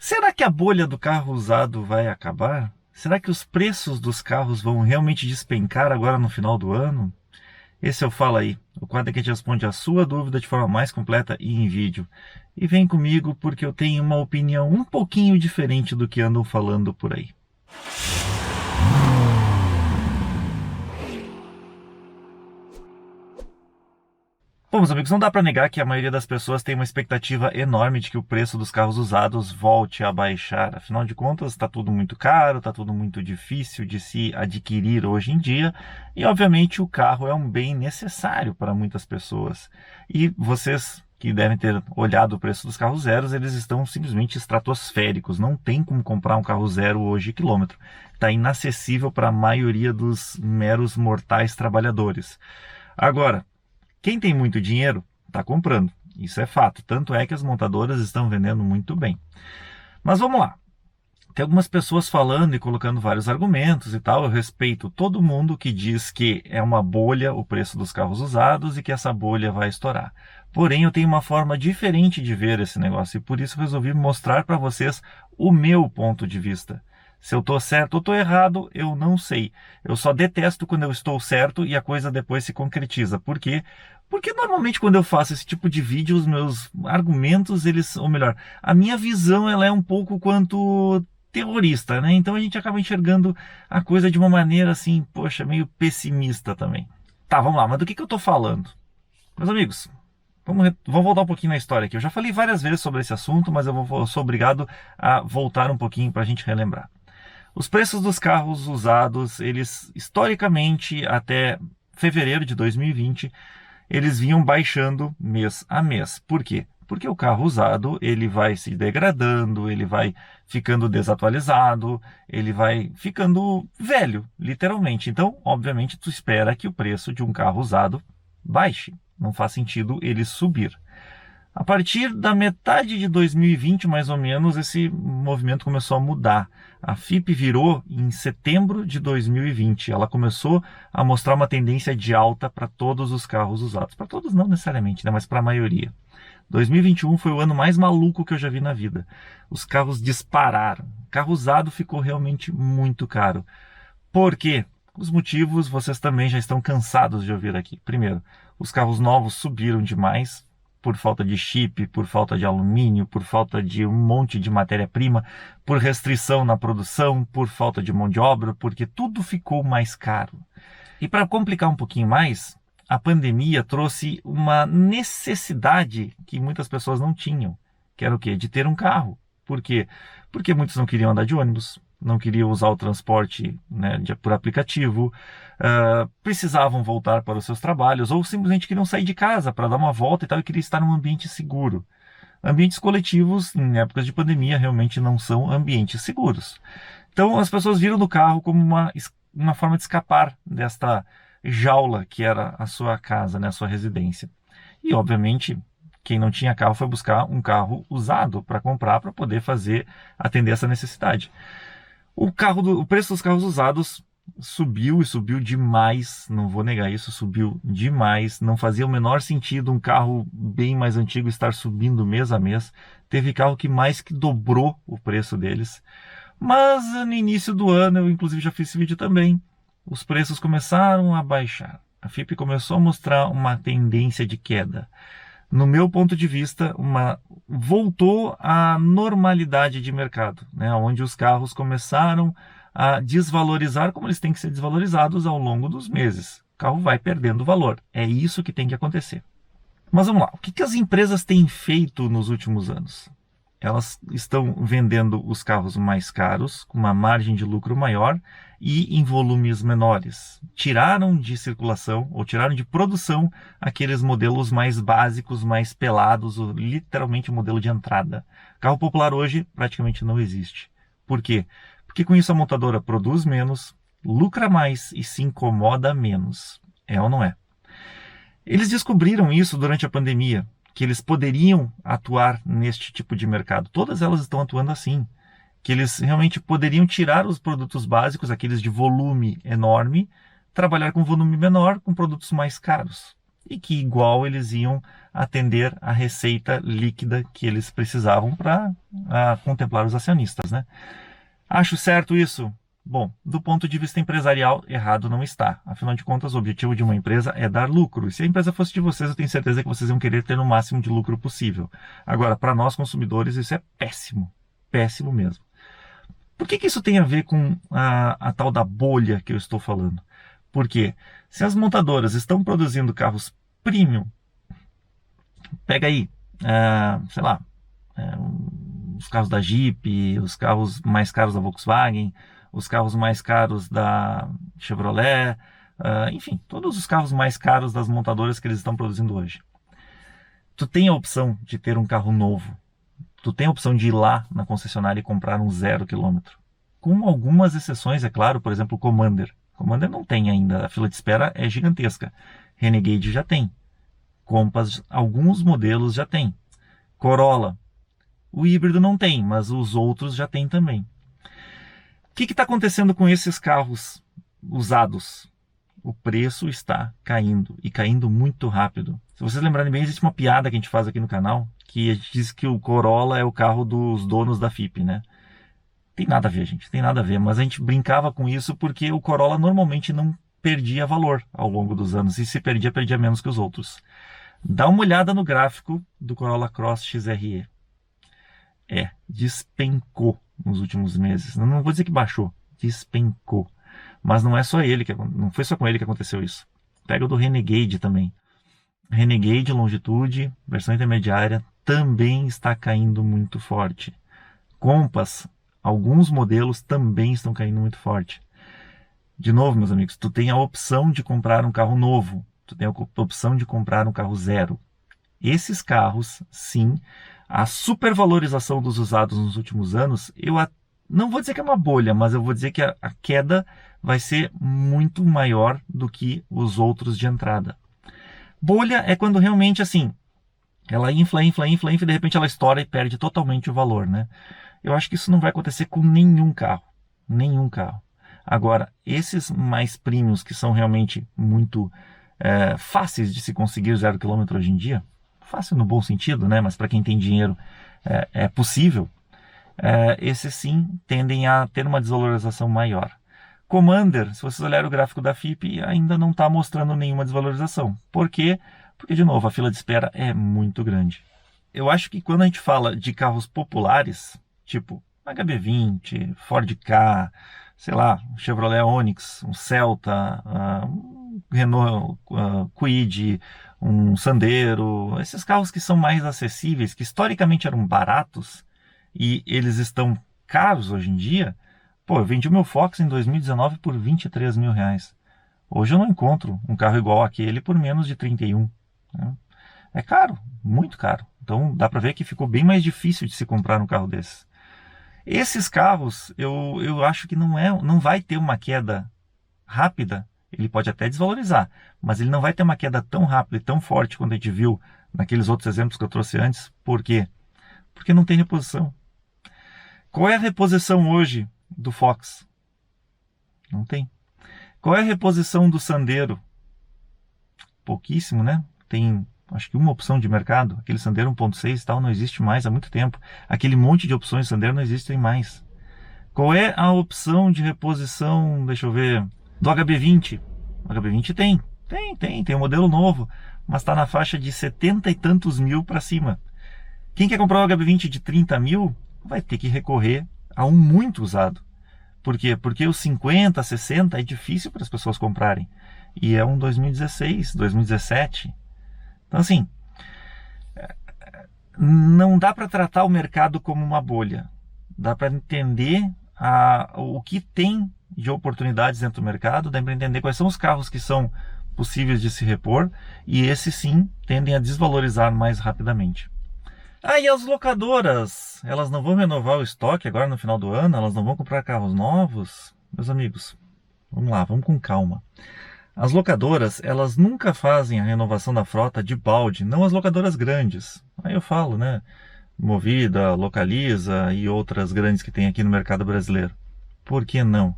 Será que a bolha do carro usado vai acabar? Será que os preços dos carros vão realmente despencar agora no final do ano? Esse eu Falo Aí, o quadro que te responde a sua dúvida de forma mais completa e em vídeo. E vem comigo porque eu tenho uma opinião um pouquinho diferente do que andam falando por aí. Bom, meus amigos, não dá para negar que a maioria das pessoas tem uma expectativa enorme de que o preço dos carros usados volte a baixar. Afinal de contas, está tudo muito caro, está tudo muito difícil de se adquirir hoje em dia. E, obviamente, o carro é um bem necessário para muitas pessoas. E vocês que devem ter olhado o preço dos carros zeros, eles estão simplesmente estratosféricos. Não tem como comprar um carro zero hoje quilômetro. Está inacessível para a maioria dos meros mortais trabalhadores. Agora, quem tem muito dinheiro está comprando, isso é fato. Tanto é que as montadoras estão vendendo muito bem. Mas vamos lá. Tem algumas pessoas falando e colocando vários argumentos e tal. Eu respeito todo mundo que diz que é uma bolha o preço dos carros usados e que essa bolha vai estourar. Porém, eu tenho uma forma diferente de ver esse negócio e por isso resolvi mostrar para vocês o meu ponto de vista. Se eu estou certo ou estou errado, eu não sei. Eu só detesto quando eu estou certo e a coisa depois se concretiza. Por quê? Porque normalmente quando eu faço esse tipo de vídeo, os meus argumentos, ou melhor, a minha visão ela é um pouco quanto terrorista, né? Então a gente acaba enxergando a coisa de uma maneira assim, poxa, meio pessimista também. Tá, vamos lá, mas do que eu estou falando? Meus amigos, vamos voltar um pouquinho na história aqui. Eu já falei várias vezes sobre esse assunto, mas eu sou obrigado a voltar um pouquinho para a gente relembrar. Os preços dos carros usados, eles historicamente até fevereiro de 2020, eles vinham baixando mês a mês. Por quê? Porque o carro usado, ele vai se degradando, ele vai ficando desatualizado, ele vai ficando velho, literalmente. Então, obviamente, tu espera que o preço de um carro usado baixe. Não faz sentido ele subir. A partir da metade de 2020, mais ou menos, esse movimento começou a mudar. A FIPE virou em setembro de 2020. Ela começou a mostrar uma tendência de alta para todos os carros usados. Para todos não necessariamente, né? Mas para a maioria. 2021 foi o ano mais maluco que eu já vi na vida. Os carros dispararam. O carro usado ficou realmente muito caro. Por quê? Os motivos vocês também já estão cansados de ouvir aqui. Primeiro, os carros novos subiram demais por falta de chip, por falta de alumínio, por falta de um monte de matéria-prima, por restrição na produção, por falta de mão de obra, porque tudo ficou mais caro. E para complicar um pouquinho mais, a pandemia trouxe uma necessidade que muitas pessoas não tinham, que era o quê? De ter um carro. Por quê? Porque muitos não queriam andar de ônibus, não queriam usar o transporte, né, por aplicativo, precisavam voltar para os seus trabalhos ou simplesmente queriam sair de casa para dar uma volta e tal e queriam estar num ambiente seguro. Ambientes coletivos, em épocas de pandemia, realmente não são ambientes seguros. Então as pessoas viram no carro como uma forma de escapar desta jaula que era a sua casa, né, a sua residência. E, obviamente, quem não tinha carro foi buscar um carro usado para comprar para poder atender essa necessidade. O preço dos carros usados subiu e subiu demais, não vou negar isso, subiu demais. Não fazia o menor sentido um carro bem mais antigo estar subindo mês a mês. Teve carro que mais que dobrou o preço deles. Mas no início do ano, eu inclusive já fiz esse vídeo também, os preços começaram a baixar. A FIPE começou a mostrar uma tendência de queda. No meu ponto de vista, voltou à normalidade de mercado, né? Onde os carros começaram a desvalorizar como eles têm que ser desvalorizados ao longo dos meses. O carro vai perdendo valor. É isso que tem que acontecer. Mas vamos lá, o que as empresas têm feito nos últimos anos? Elas estão vendendo os carros mais caros, com uma margem de lucro maior e em volumes menores. Tiraram de circulação ou tiraram de produção aqueles modelos mais básicos, mais pelados, literalmente o modelo de entrada. Carro popular hoje praticamente não existe. Por quê? Porque com isso a montadora produz menos, lucra mais e se incomoda menos. É ou não é? Eles descobriram isso durante a pandemia, que eles poderiam atuar neste tipo de mercado. Todas elas estão atuando assim, que eles realmente poderiam tirar os produtos básicos, aqueles de volume enorme, trabalhar com volume menor, com produtos mais caros. e que igual eles iam atender a receita líquida que eles precisavam para contemplar os acionistas, né? Acho certo isso? Bom, do ponto de vista empresarial, errado não está. Afinal de contas, o objetivo de uma empresa é dar lucro. E se a empresa fosse de vocês, eu tenho certeza que vocês iam querer ter o máximo de lucro possível. Agora, para nós consumidores, isso é péssimo. Péssimo mesmo. Por que isso tem a ver com a tal da bolha que eu estou falando? Porque se as montadoras estão produzindo carros premium, pega aí, sei lá, os carros da Jeep, os carros mais caros da Volkswagen, os carros mais caros da Chevrolet, enfim, todos os carros mais caros das montadoras que eles estão produzindo hoje. Tu tem a opção de ter um carro novo, tu tem a opção de ir lá na concessionária e comprar um 0 quilômetro. Com algumas exceções, é claro, por exemplo, o Commander. Commander não tem ainda, a fila de espera é gigantesca. Renegade já tem. Compass, alguns modelos já tem. Corolla. O híbrido não tem, mas os outros já tem também. O que está acontecendo com esses carros usados? O preço está caindo, e caindo muito rápido. Se vocês lembrarem bem, existe uma piada que a gente faz aqui no canal, que a gente diz que o Corolla é o carro dos donos da Fipe, né? Tem nada a ver, gente, tem nada a ver, mas a gente brincava com isso porque o Corolla normalmente não perdia valor ao longo dos anos, e se perdia, perdia menos que os outros. Dá uma olhada no gráfico do Corolla Cross XRE. Despencou nos últimos meses. Não vou dizer que baixou, despencou. Mas não é só ele, não foi só com ele que aconteceu isso. Pega o do Renegade também. Renegade Longitude, versão intermediária, também está caindo muito forte. Compass, alguns modelos também estão caindo muito forte. De novo, meus amigos, tu tem a opção de comprar um carro novo. Tu tem a opção de comprar um carro zero. Esses carros, sim, a supervalorização dos usados nos últimos anos, eu não vou dizer que é uma bolha, mas eu vou dizer que a queda vai ser muito maior do que os outros de entrada. Bolha é quando realmente, assim, ela infla, e de repente ela estoura e perde totalmente o valor, né? Eu acho que isso não vai acontecer com nenhum carro. Nenhum carro. Agora, esses mais premiums, que são realmente muito fáceis de se conseguir 0 km hoje em dia, fácil no bom sentido, né? Mas para quem tem dinheiro é possível, esses sim tendem a ter uma desvalorização maior. Commander, se vocês olharem o gráfico da Fipe, ainda não está mostrando nenhuma desvalorização. Por quê? Porque, de novo, a fila de espera é muito grande. Eu acho que quando a gente fala de carros populares, tipo HB20, Ford Ka, sei lá, Chevrolet Onix, um Celta, um Renault Kwid, um Sandero, esses carros que são mais acessíveis, que historicamente eram baratos e eles estão caros hoje em dia. Pô, eu vendi o meu Fox em 2019 por 23 mil reais. Hoje eu não encontro um carro igual àquele por menos de 31. Né? É caro, muito caro. Então dá para ver que ficou bem mais difícil de se comprar um carro desses. Esses carros, eu acho que não vai ter uma queda rápida. Ele pode até desvalorizar, mas ele não vai ter uma queda tão rápida e tão forte quanto a gente viu naqueles outros exemplos que eu trouxe antes. Por quê? Porque não tem reposição. Qual é a reposição hoje do Fox? Não tem. Qual é a reposição do Sandero? Pouquíssimo, né? Tem, acho que uma opção de mercado. Aquele Sandero 1.6 e tal não existe mais há muito tempo. Aquele monte de opções de Sandero não existem mais. Qual é a opção de reposição, deixa eu ver, do HB20? O HB20 tem um modelo novo, mas está na faixa de 70 e tantos mil para cima. Quem quer comprar um HB20 de 30 mil vai ter que recorrer a um muito usado. Por quê? Porque os 50, 60 é difícil para as pessoas comprarem. E é um 2016, 2017. Então, assim, não dá para tratar o mercado como uma bolha. Dá para entender o que tem de oportunidades dentro do mercado, dá para entender quais são os carros que são possíveis de se repor, e esses sim tendem a desvalorizar mais rapidamente. E as locadoras, elas não vão renovar o estoque agora no final do ano? Elas não vão comprar carros novos? Meus amigos, vamos lá, vamos com calma. As locadoras, elas nunca fazem a renovação da frota de balde, não as locadoras grandes. Aí eu falo, né? Movida, Localiza e outras grandes que tem aqui no mercado brasileiro. Por que não?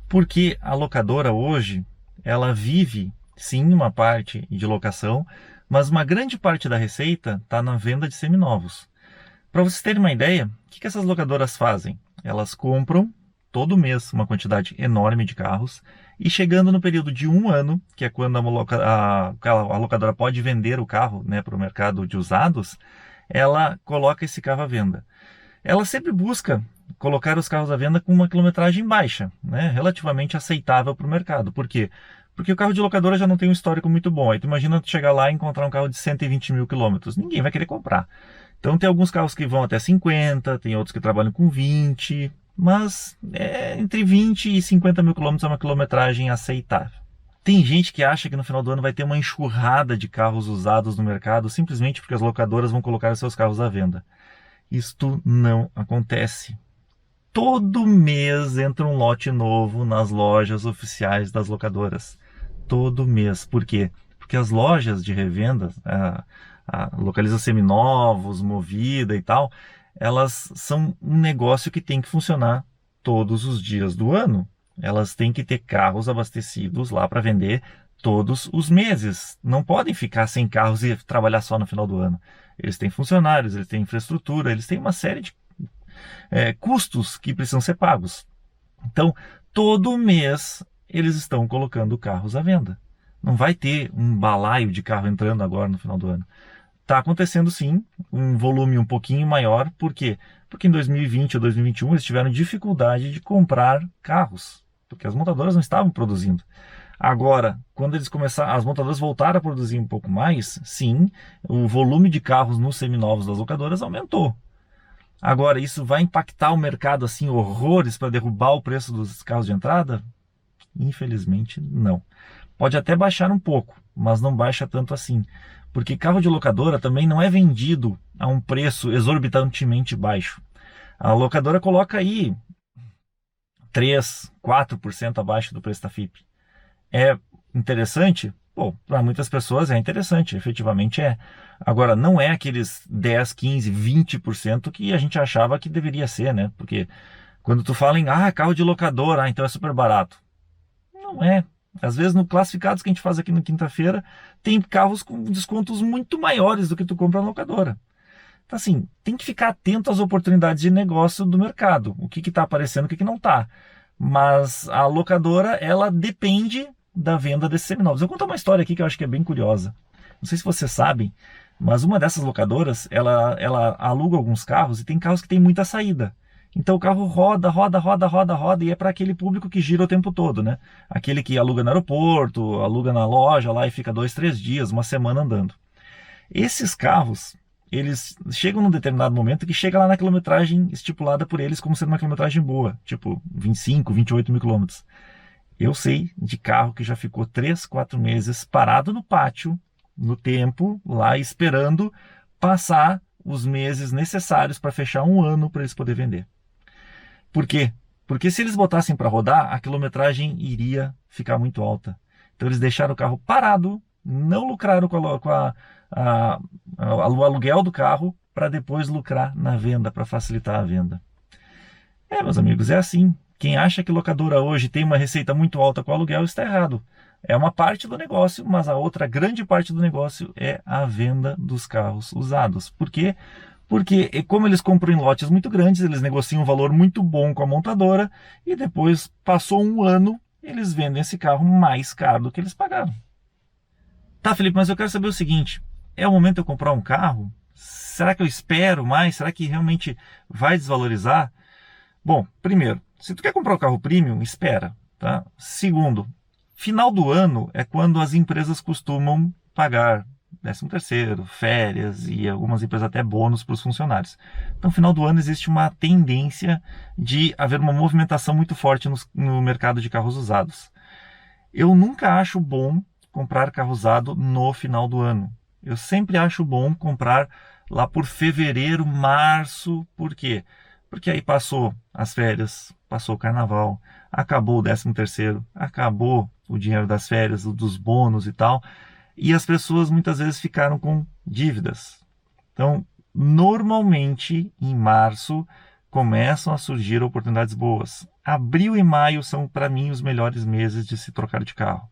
Porque a locadora hoje, ela vive sim, uma parte de locação, mas uma grande parte da receita está na venda de seminovos. Para vocês terem uma ideia, o que essas locadoras fazem? Elas compram todo mês uma quantidade enorme de carros e chegando no período de um ano, que é quando a locadora pode vender o carro, né, para o mercado de usados, ela coloca esse carro à venda. Ela sempre busca colocar os carros à venda com uma quilometragem baixa, né, relativamente aceitável para o mercado. Por quê? Porque o carro de locadora já não tem um histórico muito bom. Aí tu imagina tu chegar lá e encontrar um carro de 120 mil quilômetros. Ninguém vai querer comprar. Então tem alguns carros que vão até 50, tem outros que trabalham com 20, mas entre 20 e 50 mil quilômetros é uma quilometragem aceitável. Tem gente que acha que no final do ano vai ter uma enxurrada de carros usados no mercado simplesmente porque as locadoras vão colocar os seus carros à venda. Isto não acontece. Todo mês entra um lote novo nas lojas oficiais das locadoras. Todo mês. Por quê? Porque as lojas de revenda, a Localiza Seminovos, Movida e tal, elas são um negócio que tem que funcionar todos os dias do ano. Elas têm que ter carros abastecidos lá para vender todos os meses. Não podem ficar sem carros e trabalhar só no final do ano. Eles têm funcionários, eles têm infraestrutura, eles têm uma série de custos que precisam ser pagos. Então, todo mês eles estão colocando carros à venda. Não vai ter um balaio de carro entrando agora no final do ano. Está acontecendo sim, um volume um pouquinho maior. Por quê? Porque em 2020 ou 2021 eles tiveram dificuldade de comprar carros, porque as montadoras não estavam produzindo. Agora, quando eles começaram, as montadoras voltaram a produzir um pouco mais, sim, o volume de carros nos seminovos das locadoras aumentou. Agora, isso vai impactar o mercado assim, horrores para derrubar o preço dos carros de entrada? Infelizmente, não. Pode até baixar um pouco, mas não baixa tanto assim. Porque carro de locadora também não é vendido a um preço exorbitantemente baixo. A locadora coloca aí 3, 4% abaixo do preço da FIP. É interessante? Pô, para muitas pessoas é interessante, efetivamente é. Agora, não é aqueles 10, 15, 20% que a gente achava que deveria ser, né? Porque quando tu fala em carro de locadora, então é super barato. Não é. Às vezes no classificados que a gente faz aqui na quinta-feira, tem carros com descontos muito maiores do que tu compra na locadora. Então, assim, tem que ficar atento às oportunidades de negócio do mercado. O que está aparecendo, o que não está. Mas a locadora, ela depende da venda desses seminovos. Eu vou contar uma história aqui que eu acho que é bem curiosa. Não sei se vocês sabem, mas uma dessas locadoras, ela aluga alguns carros e tem carros que tem muita saída. Então o carro roda, roda, roda, roda, roda e é para aquele público que gira o tempo todo, né? Aquele que aluga no aeroporto, aluga na loja lá e fica 2, 3 dias, uma semana andando. Esses carros, eles chegam num determinado momento que chega lá na quilometragem estipulada por eles como sendo uma quilometragem boa, tipo 25, 28 mil quilômetros. Eu sei de carro que já ficou 3, 4 meses parado no pátio, no tempo, lá esperando passar os meses necessários para fechar um ano para eles poderem vender. Por quê? Porque se eles botassem para rodar, a quilometragem iria ficar muito alta. Então eles deixaram o carro parado, não lucraram o aluguel do carro para depois lucrar na venda, para facilitar a venda. Meus amigos, é assim. Quem acha que locadora hoje tem uma receita muito alta com aluguel está errado. É uma parte do negócio, mas a outra grande parte do negócio é a venda dos carros usados. Por quê? Porque como eles compram em lotes muito grandes, eles negociam um valor muito bom com a montadora e depois, passou um ano, eles vendem esse carro mais caro do que eles pagaram. Tá, Felipe, mas eu quero saber o seguinte, é o momento de eu comprar um carro? Será que eu espero mais? Será que realmente vai desvalorizar? Bom, primeiro, se tu quer comprar um carro premium, espera, tá? Segundo, final do ano é quando as empresas costumam pagar 13º, férias e algumas empresas até bônus para os funcionários. Então, final do ano existe uma tendência de haver uma movimentação muito forte no mercado de carros usados. Eu nunca acho bom comprar carro usado no final do ano. Eu sempre acho bom comprar lá por fevereiro, março. Por quê? Porque aí passou as férias, passou o carnaval, acabou o 13º, acabou o dinheiro das férias, dos bônus e tal, e as pessoas muitas vezes ficaram com dívidas. Então, normalmente, em março, começam a surgir oportunidades boas. Abril e maio são, para mim, os melhores meses de se trocar de carro.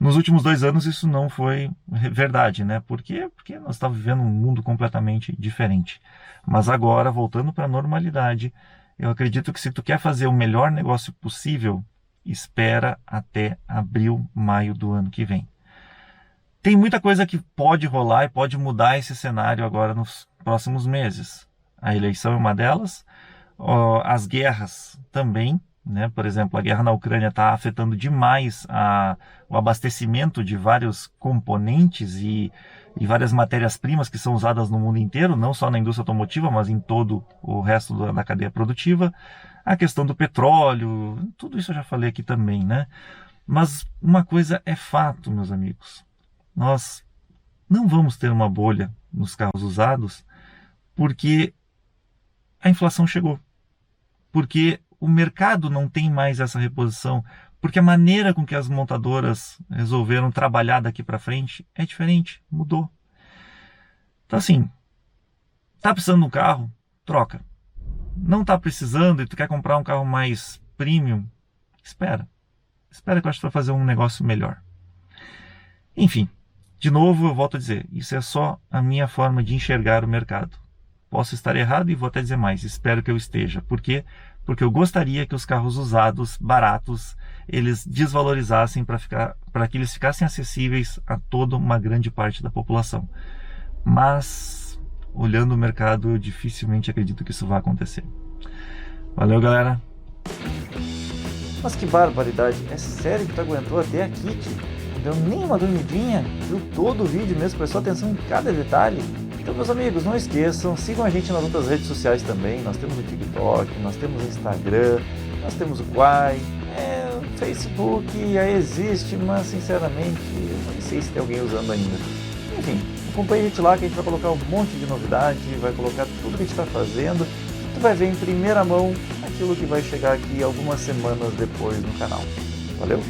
Nos últimos 2 anos isso não foi verdade, né? Por quê? Porque nós estamos vivendo um mundo completamente diferente. Mas agora, voltando para a normalidade, eu acredito que se tu quer fazer o melhor negócio possível, espera até abril, maio do ano que vem. Tem muita coisa que pode rolar e pode mudar esse cenário agora nos próximos meses. A eleição é uma delas, as guerras também, né? Por exemplo, a guerra na Ucrânia está afetando demais o abastecimento de vários componentes e várias matérias-primas que são usadas no mundo inteiro, não só na indústria automotiva, mas em todo o resto da cadeia produtiva. A questão do petróleo, tudo isso eu já falei aqui também, né? Mas uma coisa é fato, meus amigos. Nós não vamos ter uma bolha nos carros usados porque a inflação chegou. Porque o mercado não tem mais essa reposição, porque a maneira com que as montadoras resolveram trabalhar daqui para frente é diferente, mudou. Então assim, tá precisando de um carro? Troca. Não tá precisando e tu quer comprar um carro mais premium? Espera. Espera que eu acho que vai fazer um negócio melhor. Enfim, de novo eu volto a dizer, isso é só a minha forma de enxergar o mercado. Posso estar errado e vou até dizer mais, espero que eu esteja. Por quê? Porque eu gostaria que os carros usados, baratos, eles desvalorizassem para que eles ficassem acessíveis a toda uma grande parte da população. Mas, olhando o mercado, eu dificilmente acredito que isso vai acontecer. Valeu, galera! Mas que barbaridade! É sério que tu aguentou até aqui, tio? Não deu nem uma dormidinha? Viu todo o vídeo mesmo? Prestou atenção em cada detalhe? Então, meus amigos, não esqueçam, sigam a gente nas outras redes sociais também. Nós temos o TikTok, nós temos o Instagram, nós temos o Quai, o Facebook existe, mas sinceramente eu não sei se tem alguém usando ainda. Enfim, acompanhe a gente lá que a gente vai colocar um monte de novidade, vai colocar tudo que a gente está fazendo. Tu vai ver em primeira mão aquilo que vai chegar aqui algumas semanas depois no canal. Valeu?